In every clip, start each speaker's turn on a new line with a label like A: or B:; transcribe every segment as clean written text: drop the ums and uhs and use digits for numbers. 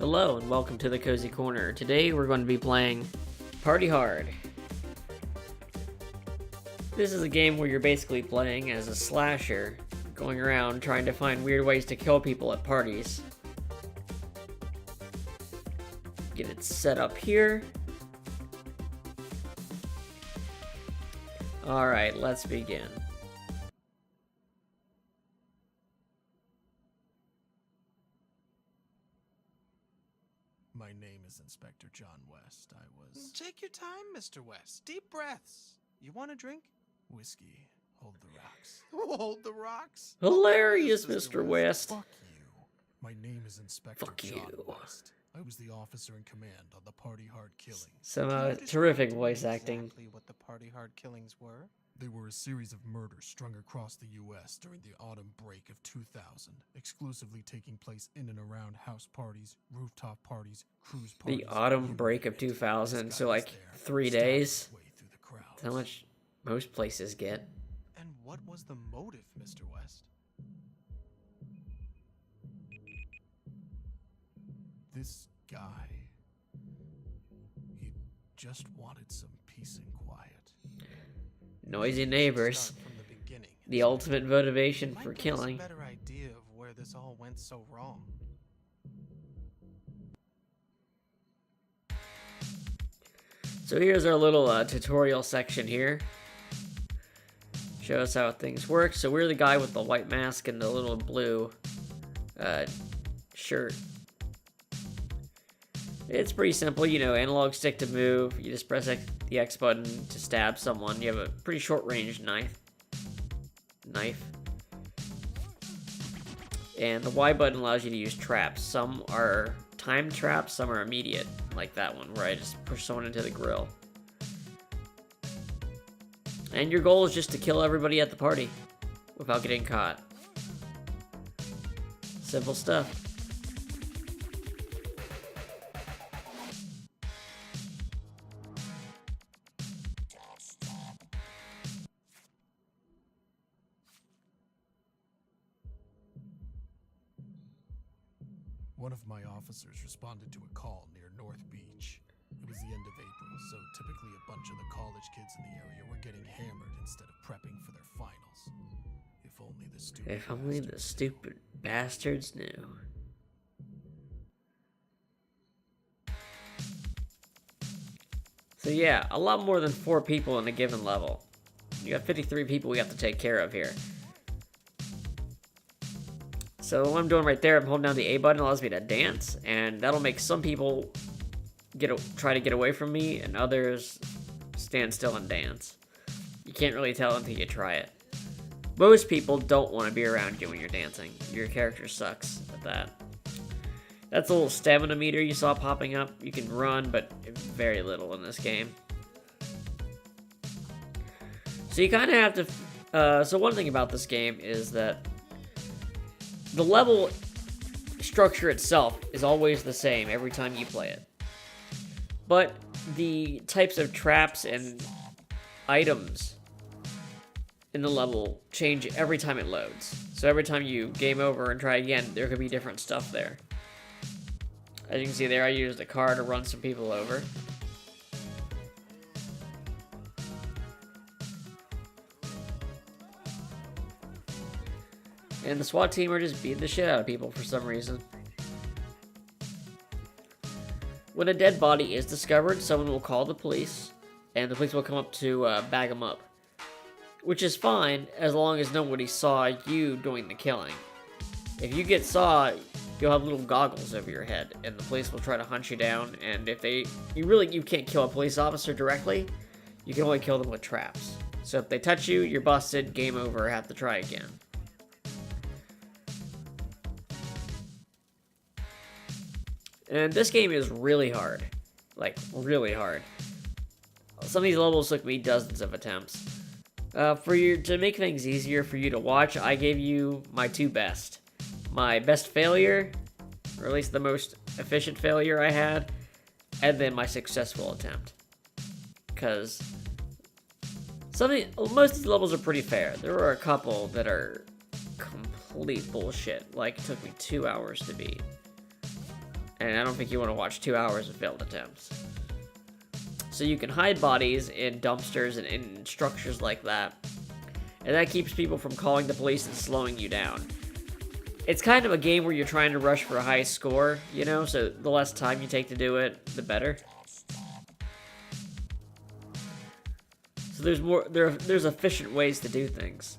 A: Hello and welcome to the Cozy Corner. Today we're going to be playing Party Hard. This is a game where you're basically playing as a slasher, going around trying to find weird ways to kill people at parties. Get it set up here. Alright, let's begin.
B: My name is Inspector John West. I was...
C: Take your time, Mr. West. Deep breaths. You want a drink?
B: Whiskey. Hold the rocks.
C: Hold the rocks.
A: Hilarious, Mr. West.
B: Fuck you. My name is Inspector
A: Fuck
B: John
A: you.
B: West. I was the officer in command on the Party Hard killing.
A: Some
C: Can you describe
A: terrific
C: to me
A: voice acting.
C: Exactly what the Party Hard killings were?
B: They were a series of murders strung across the U.S. during the autumn break of 2000, exclusively taking place in and around house parties, rooftop parties, cruise parties.
A: The autumn break of 2000, so like 3 days. That's how much most places get.
C: And what was the motive, Mr. West?
B: This guy, he just wanted some peace and quiet.
A: Noisy neighbors.
C: Start from the beginning.
A: The ultimate motivation
C: Might
A: for
C: give us
A: killing.
C: a better idea of where this all went so wrong.
A: So here's our little tutorial section here. Show us how things work. So we're the guy with the white mask and the little blue shirt. It's pretty simple, you know, analog stick to move. You just press the X button to stab someone. You have a pretty short range knife. And the Y button allows you to use traps. Some are timed traps, some are immediate, like that one where I just push someone into the grill. And your goal is just to kill everybody at the party without getting caught. Simple stuff.
B: One of my officers responded to a call near North Beach. It was the end of April, so typically a bunch of the college kids in the area were getting hammered instead of prepping for their finals. If only the stupid
A: bastards knew. So yeah, a lot more than 4 people in a given level. You got 53 people we have to take care of here. So what I'm doing right there, I'm holding down the A button, allows me to dance, and that'll make some people try to get away from me, and others stand still and dance. You can't really tell until you try it. Most people don't want to be around you when you're dancing. Your character sucks at that. That's a little stamina meter you saw popping up. You can run, but very little in this game. So you kind of have to... so one thing about this game is that the level structure itself is always the same every time you play it. But the types of traps and items in the level change every time it loads. So every time you game over and try again, there could be different stuff there. As you can see there, I used a car to run some people over. And the SWAT team are just beating the shit out of people for some reason. When a dead body is discovered, someone will call the police, and the police will come up to bag them up. Which is fine, as long as nobody saw you doing the killing. If you get saw, you'll have little goggles over your head, and the police will try to hunt you down, and if you can't kill a police officer directly, you can only kill them with traps. So if they touch you, you're busted, game over, have to try again. And this game is really hard. Like, really hard. Some of these levels took me dozens of attempts. To make things easier for you to watch, I gave you my 2 best. My best failure, or at least the most efficient failure I had, and then my successful attempt. Because most of these levels are pretty fair. There are a couple that are complete bullshit. Like, it took me 2 hours to beat. And I don't think you want to watch 2 hours of failed attempts. So you can hide bodies in dumpsters and in structures like that. And that keeps people from calling the police and slowing you down. It's kind of a game where you're trying to rush for a high score, you know, so the less time you take to do it, the better. So there's efficient ways to do things.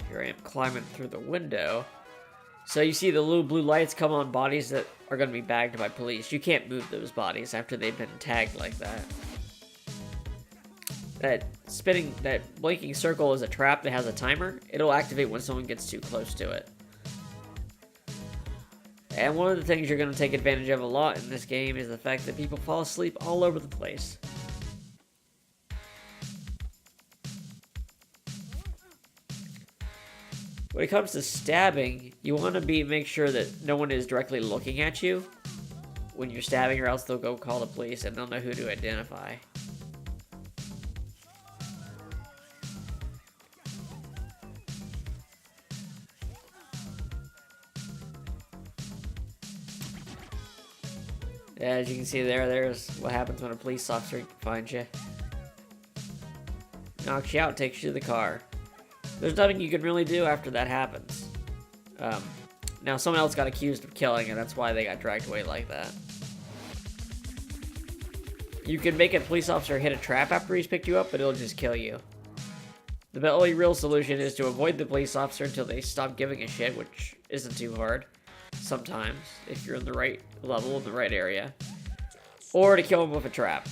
A: Here I am climbing through the window. So you see the little blue lights come on bodies that are going to be bagged by police. You can't move those bodies after they've been tagged like that. That blinking circle is a trap that has a timer. It'll activate when someone gets too close to it. And one of the things you're going to take advantage of a lot in this game is the fact that people fall asleep all over the place. When it comes to stabbing, you want to make sure that no one is directly looking at you when you're stabbing, or else they'll go call the police and they'll know who to identify. As you can see there's what happens when a police officer finds you. Knocks you out, takes you to the car. There's nothing you can really do after that happens. Now, someone else got accused of killing, and that's why they got dragged away like that. You can make a police officer hit a trap after he's picked you up, but it'll just kill you. The only real solution is to avoid the police officer until they stop giving a shit, which isn't too hard sometimes, if you're in the right level, in the right area. Or to kill them with a trap.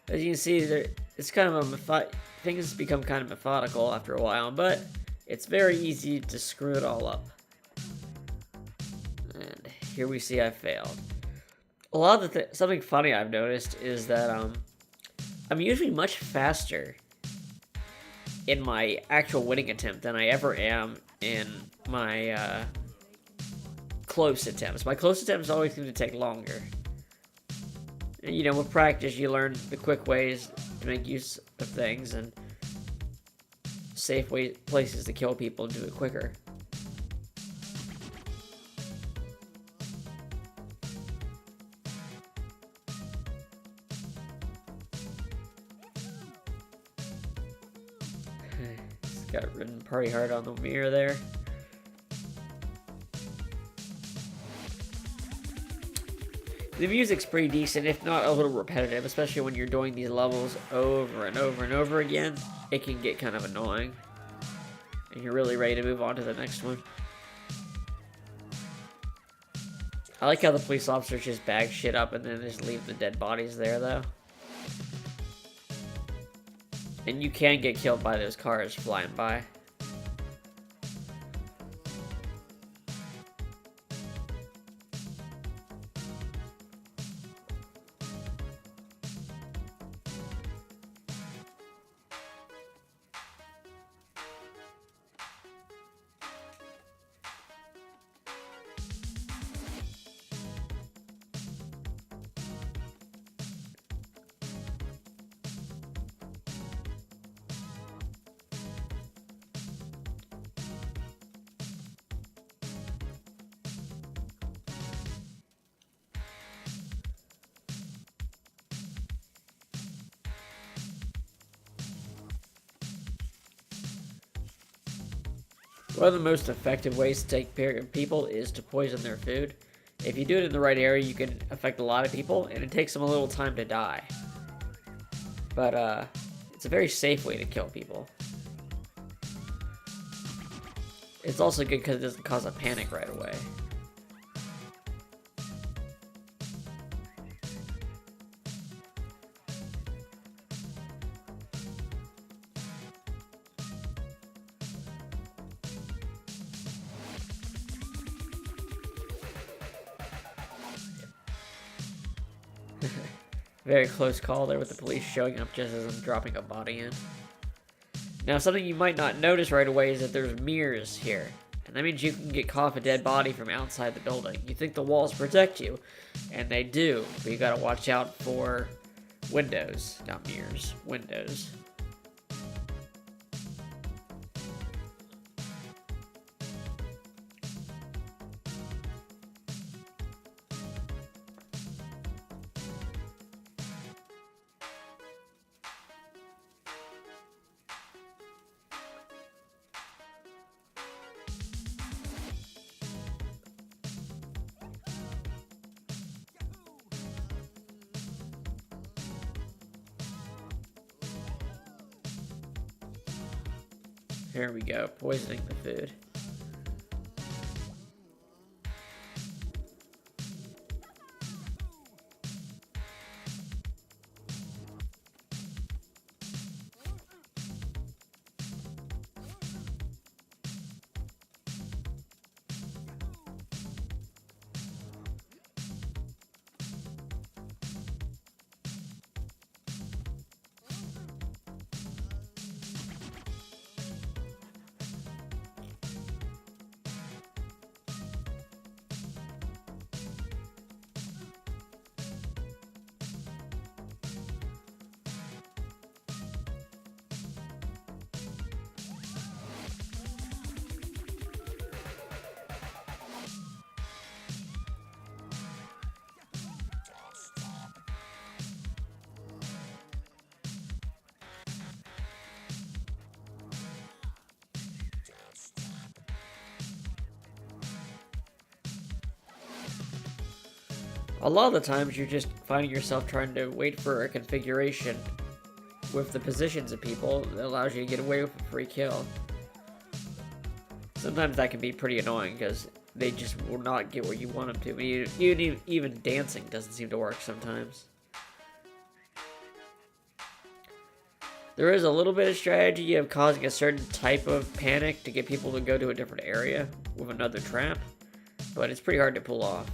A: As you can see, it's kind of things become kind of methodical after a while, but it's very easy to screw it all up. And here we see I failed. A lot of something funny I've noticed is that I'm usually much faster in my actual winning attempt than I ever am in my close attempts. My close attempts always seem to take longer. And, you know, with practice, you learn the quick ways to make use of things and safe places to kill people and do it quicker. It's got written "Party Hard" on the mirror there. The music's pretty decent, if not a little repetitive, especially when you're doing these levels over and over and over again. It can get kind of annoying. And you're really ready to move on to the next one. I like how the police officers just bag shit up and then just leave the dead bodies there, though. And you can get killed by those cars flying by. One of the most effective ways to take care of people is to poison their food. If you do it in the right area, you can affect a lot of people, and it takes them a little time to die. But, it's a very safe way to kill people. It's also good because it doesn't cause a panic right away. Very close call there with the police showing up just as I'm dropping a body in. Now, something you might not notice right away is that there's mirrors here. And that means you can get caught with a dead body from outside the building. You think the walls protect you, and they do, but you gotta watch out for windows. Not mirrors, windows. Here we go, poisoning the food. A lot of the times you're just finding yourself trying to wait for a configuration with the positions of people that allows you to get away with a free kill. Sometimes that can be pretty annoying because they just will not get where you want them to. Even dancing doesn't seem to work sometimes. There is a little bit of strategy of causing a certain type of panic to get people to go to a different area with another trap, but it's pretty hard to pull off.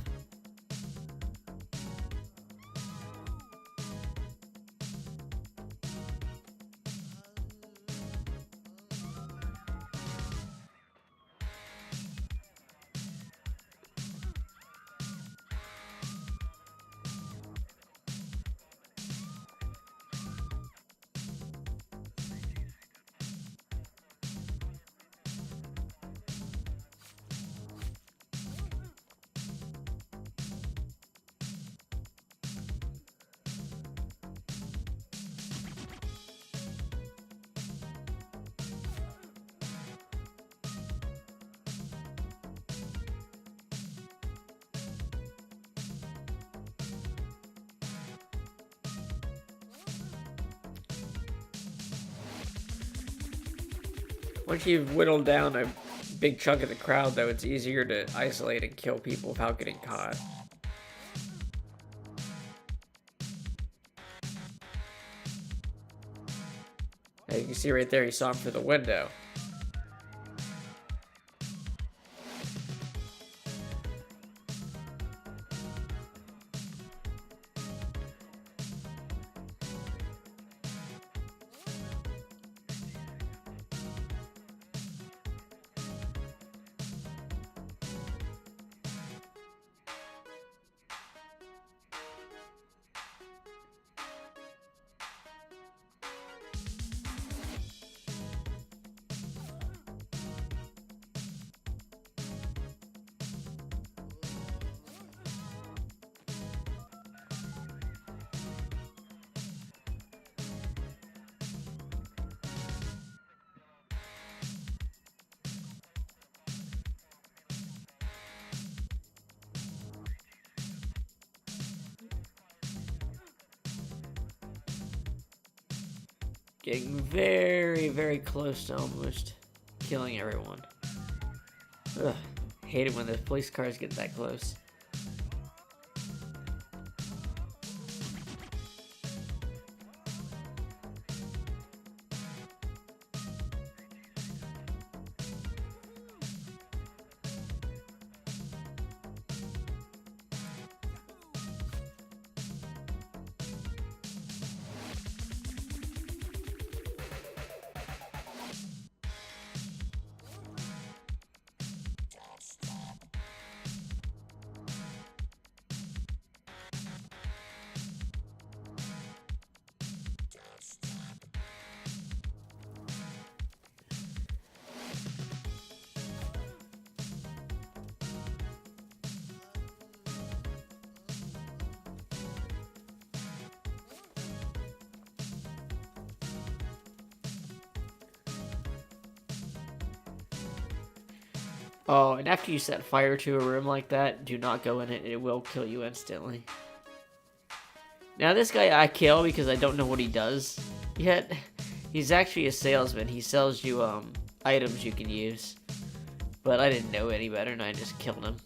A: Once you've whittled down a big chunk of the crowd, though, it's easier to isolate and kill people without getting caught. As you can see right there, you saw him through the window. Getting very, very close to almost killing everyone. Ugh, hate it when the police cars get that close. Oh, and after you set fire to a room like that, do not go in it. It will kill you instantly. Now, this guy I kill because I don't know what he does yet. He's actually a salesman. He sells you items you can use. But I didn't know any better, and I just killed him.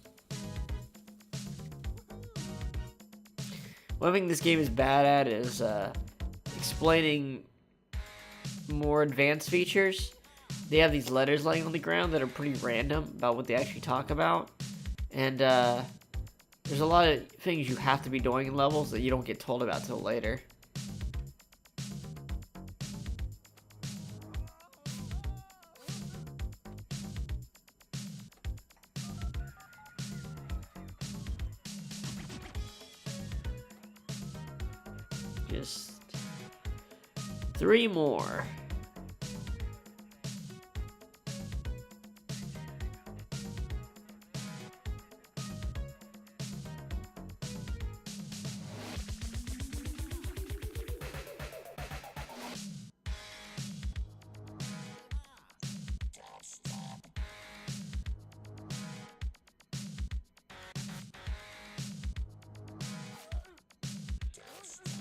A: One thing this game is bad at is explaining more advanced features. They have these letters laying on the ground that are pretty random about what they actually talk about. And there's a lot of things you have to be doing in levels that you don't get told about till later. Just 3 more.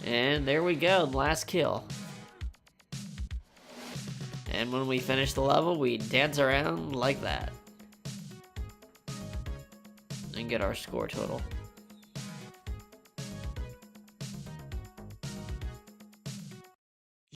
A: And there we go, last kill. And when we finish the level, we dance around like that. And get our score total.